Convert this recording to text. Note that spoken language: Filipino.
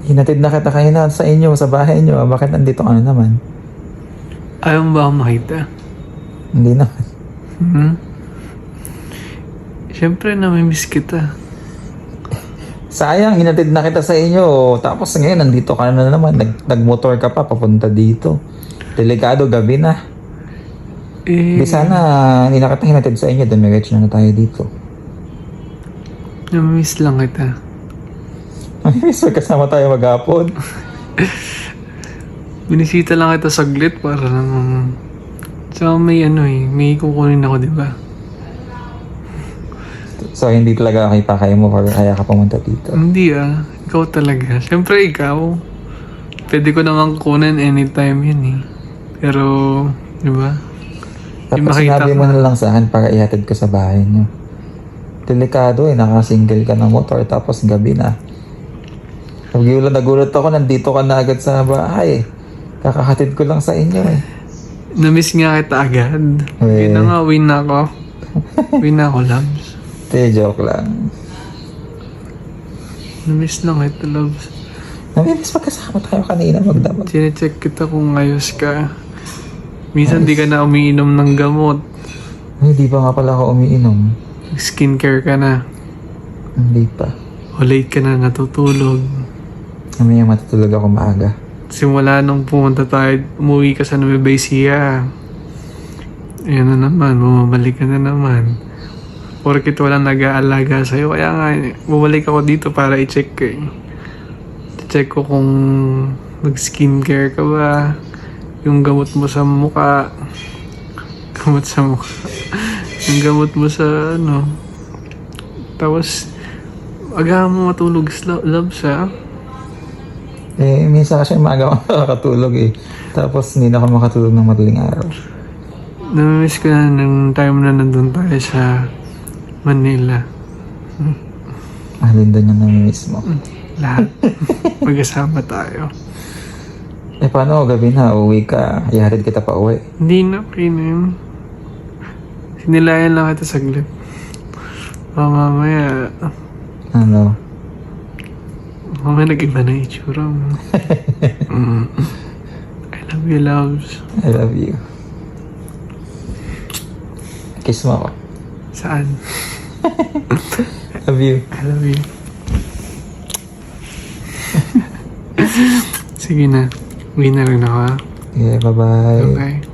Hinatid na kita kanina sa inyo, sa bahay nyo. Bakit nandito ka na naman? Ayaw mo ba akong makita? Hindi naman. Siyempre, namimiss kita. Sayang, hinatid na kita sa inyo. Tapos ngayon, nandito ka na naman. Nagmotor ka pa, papunta dito. Delikado, gabi na. Di sana, hindi na kita hinatid sa inyo. Dumiretso na tayo dito. Namimiss lang kita. Mamimiss, kasama tayo maghapon. Binisita lang kita saglit para namang... Tsaka may may kukunin ako, di ba? So, hindi talaga kaya mo kaya ka pumunta dito. Hindi ikaw talaga. Siyempre ikaw. Pwede ko naman kunin anytime yun eh. Pero, di ba? Tapos sinabi mo na lang sa akin para ihatid ko sa bahay niyo. Delikado nakasingle ka ng motor tapos gabi na. Nagulat ako, nandito ka na agad sa bahay. Kakahatid ko lang sa inyo Namiss nga kita agad. Yun na nga, win na ako. Win na ako, loves. Joke lang. Namiss lang kita, loves. Namiss magkasama tayo kanina magdamag. Sinecheck kita kung ayos ka. Minsan di ka na umiinom ng gamot. Ay, di pa nga pala ako umiinom. Skincare ka na. Hindi pa. O late ka na natutulog. Mamaya matutulog ako maaga. Simula nung pumunta tayo, umuwi ka sa Nueva Ecija. Ayan na naman, bumabalik ka na naman. Porkit walang nag-aalaga sa'yo. Kaya nga, bumalik ako dito para i-check ka I-check ko kung nag-skincare ka ba. Yung gamot mo sa mukha. Gamot sa mukha. Yung gamot mo sa Tapos, agahan mo matulog, loves Minsan kasi maaga ako makakatulog Tapos hindi na ako makatulog ng madaling araw. Namimiss ko na ng time na nandun tayo sa Manila. Alin doon yung namimiss mo? Lahat. Magkasama tayo. Paano gabi na? Uwi ka. Ihatid kita pa uwi. Hindi na, okay na yun. Sinilayan lang kita saglit. Mamaya, mamaya nag-iba na itsura mo. I love you, loves. I love you. Kiss mo ako. Saan? Love you. I love you. Sige na. Uwi na rin ako, Yeah, bye-bye. Bye-bye.